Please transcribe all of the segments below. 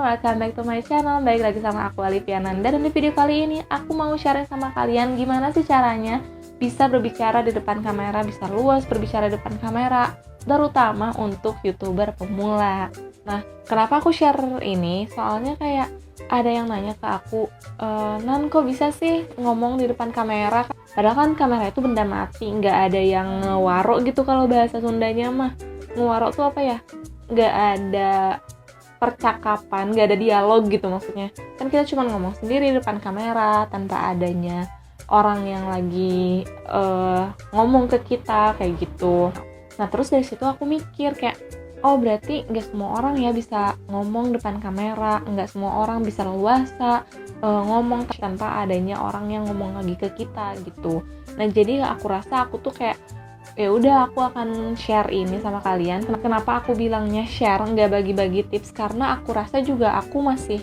welcome back to my channel. Balik lagi sama aku Alivia Nanda. Dan di video kali ini aku mau share sama kalian gimana sih caranya bisa berbicara di depan kamera, bisa luas berbicara di depan kamera, terutama untuk YouTuber pemula. Nah, kenapa aku share ini? Soalnya kayak ada yang nanya ke aku, Nan kok bisa sih ngomong di depan kamera? Padahal kan kamera itu benda mati, nggak ada yang ngewaro gitu kalau bahasa Sundanya mah. Ngewaro tuh apa ya? Nggak ada percakapan, nggak ada dialog gitu maksudnya. Kan kita cuma ngomong sendiri di depan kamera tanpa adanya orang yang lagi ngomong ke kita kayak gitu. Nah terus dari situ aku mikir kayak, oh berarti nggak semua orang ya bisa ngomong depan kamera, nggak semua orang bisa leluasa ngomong tanpa adanya orang yang ngomong lagi ke kita gitu. Nah jadi aku rasa aku tuh kayak ya udah aku akan share ini sama kalian. Kenapa aku bilangnya share, nggak bagi-bagi tips? Karena aku rasa juga aku masih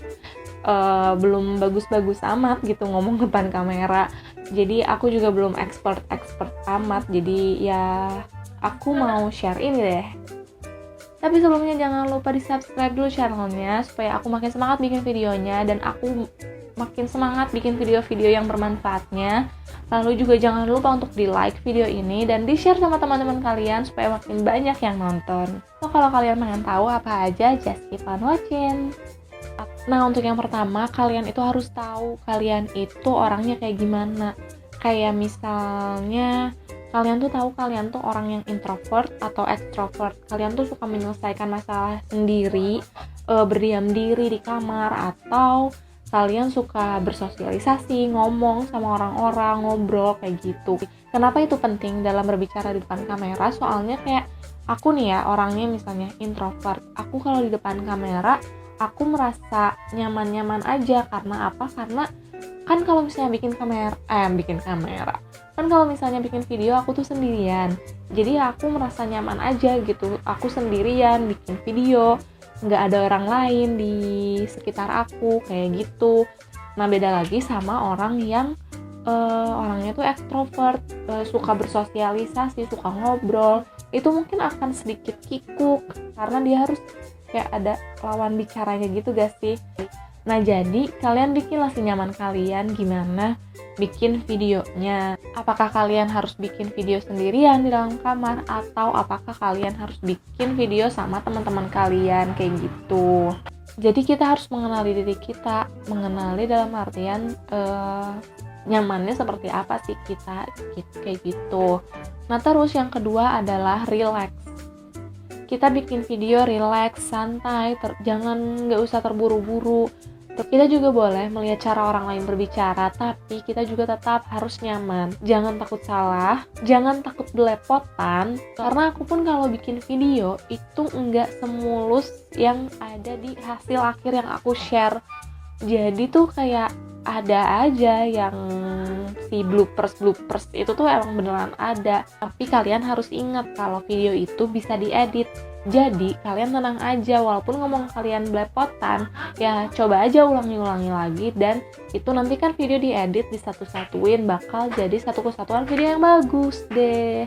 belum bagus-bagus amat gitu ngomong depan kamera. Jadi aku juga belum expert amat. Jadi ya aku mau share ini deh. Tapi sebelumnya jangan lupa di subscribe dulu channelnya supaya aku makin semangat bikin videonya dan aku makin semangat bikin video-video yang bermanfaatnya. Lalu juga jangan lupa untuk di like video ini dan di share sama teman-teman kalian supaya makin banyak yang nonton. So kalau kalian pengen tahu apa aja, just keep on watching. Nah untuk yang pertama, kalian itu harus tahu kalian itu orangnya kayak gimana. Kayak misalnya kalian tuh tahu kalian tuh orang yang introvert atau extrovert. Kalian tuh suka menyelesaikan masalah sendiri, berdiam diri di kamar, atau kalian suka bersosialisasi, ngomong sama orang-orang, ngobrol kayak gitu. Kenapa itu penting dalam berbicara di depan kamera? Soalnya kayak aku nih ya, orangnya misalnya introvert. Aku kalau di depan kamera, aku merasa nyaman-nyaman aja. Karena apa? Karena kan kalau misalnya bikin kamera. Kan kalau misalnya bikin video aku tuh sendirian. Jadi aku merasa nyaman aja gitu. Aku sendirian bikin video, nggak ada orang lain di sekitar aku kayak gitu. Nah beda lagi sama orang yang orangnya tuh ekstrovert, suka bersosialisasi, suka ngobrol. Itu mungkin akan sedikit kikuk karena dia harus kayak ada lawan bicaranya gitu gak sih. Nah jadi kalian bikinlah senyaman kalian gimana bikin videonya. Apakah kalian harus bikin video sendirian di dalam kamar, atau apakah kalian harus bikin video sama teman-teman kalian kayak gitu. Jadi kita harus mengenali diri kita, mengenali dalam artian nyamannya seperti apa sih kita kayak gitu. Nah terus yang kedua adalah relax. Kita bikin video relax, santai, nggak usah terburu-buru. Kita juga boleh melihat cara orang lain berbicara, tapi kita juga tetap harus nyaman. Jangan takut salah, jangan takut belepotan. Karena aku pun kalau bikin video itu nggak semulus yang ada di hasil akhir yang aku share. Jadi tuh kayak ada aja yang si bloopers itu tuh emang beneran ada. Tapi kalian harus ingat kalau video itu bisa diedit. Jadi kalian tenang aja, walaupun ngomong kalian belepotan, ya coba aja ulangi lagi, dan itu nanti kan video diedit, disatu-satuin, bakal jadi satu kesatuan video yang bagus deh.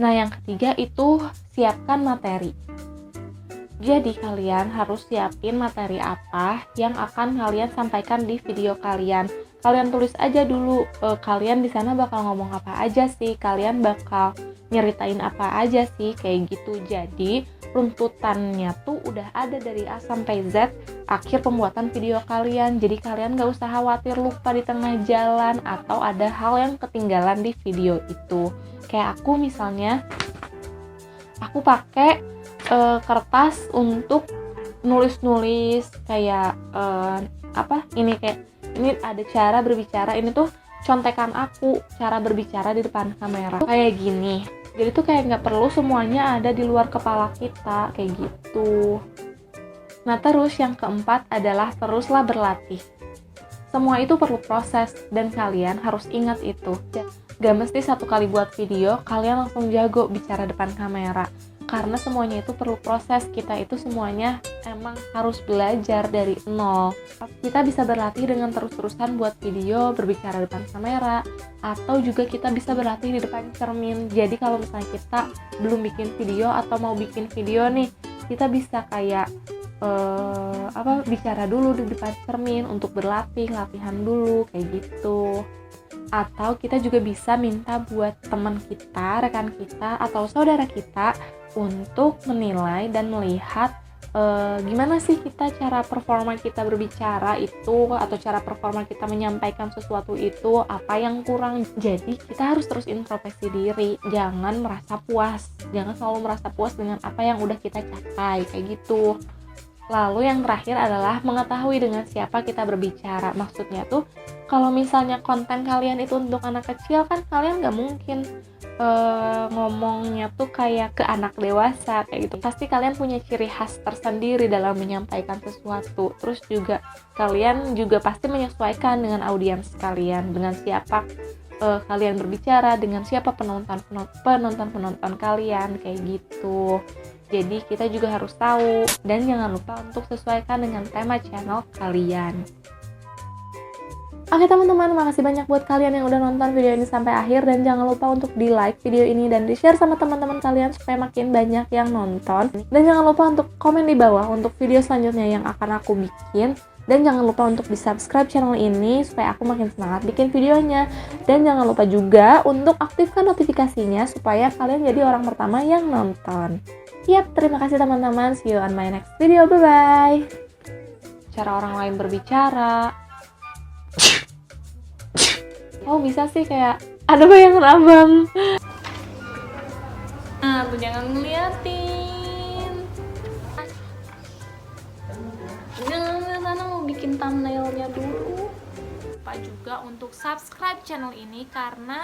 Nah yang ketiga itu siapkan materi. Jadi kalian harus siapin materi apa yang akan kalian sampaikan di video kalian. Kalian tulis aja dulu, kalian di sana bakal ngomong apa aja sih, kalian bakal nyeritain apa aja sih kayak gitu. Jadi runtutannya tuh udah ada dari A sampai Z akhir pembuatan video kalian. Jadi kalian gak usah khawatir lupa di tengah jalan atau ada hal yang ketinggalan di video itu. Kayak aku misalnya, aku pakai kertas untuk nulis kayak ini ada cara berbicara, ini tuh contekan aku cara berbicara di depan kamera kayak gini. Jadi tuh kayak nggak perlu semuanya ada di luar kepala kita kayak gitu. Nah terus yang keempat adalah teruslah berlatih. Semua itu perlu proses dan kalian harus ingat itu. Gak mesti satu kali buat video kalian langsung jago bicara depan kamera. Karena semuanya itu perlu proses, kita itu semuanya emang harus belajar dari nol. Kita bisa berlatih dengan terus-terusan buat video, berbicara depan kamera, atau juga kita bisa berlatih di depan cermin. Jadi kalau misalnya kita belum bikin video atau mau bikin video nih, kita bisa kayak bicara dulu di depan cermin untuk latihan dulu kayak gitu. Atau kita juga bisa minta buat teman kita, rekan kita, atau saudara kita untuk menilai dan melihat gimana sih kita cara performa kita berbicara itu, atau cara performa kita menyampaikan sesuatu itu, apa yang kurang. Jadi kita harus terus introspeksi diri, jangan merasa puas, jangan selalu merasa puas dengan apa yang udah kita capai kayak gitu. Lalu yang terakhir adalah mengetahui dengan siapa kita berbicara. Maksudnya tuh kalau misalnya konten kalian itu untuk anak kecil, kan kalian gak mungkin ngomongnya tuh kayak ke anak dewasa kayak gitu. Pasti kalian punya ciri khas tersendiri dalam menyampaikan sesuatu. Terus juga kalian juga pasti menyesuaikan dengan audiens kalian, dengan siapa kalian berbicara, dengan siapa penonton kalian kayak gitu. Jadi kita juga harus tahu, dan jangan lupa untuk sesuaikan dengan tema channel kalian. Oke teman-teman, makasih banyak buat kalian yang udah nonton video ini sampai akhir, dan jangan lupa untuk di like video ini dan di share sama teman-teman kalian supaya makin banyak yang nonton. Dan jangan lupa untuk komen di bawah untuk video selanjutnya yang akan aku bikin. Dan jangan lupa untuk di subscribe channel ini supaya aku makin semangat bikin videonya. Dan jangan lupa juga untuk aktifkan notifikasinya supaya kalian jadi orang pertama yang nonton. Yap, terima kasih teman-teman. See you on my next video. Bye-bye. Cara orang lain berbicara. Oh, bisa sih kayak ada bayangan abang. Nah, tuh jangan ngeliatin. Jangan, Nana mau bikin thumbnailnya dulu. Lupa juga untuk subscribe channel ini karena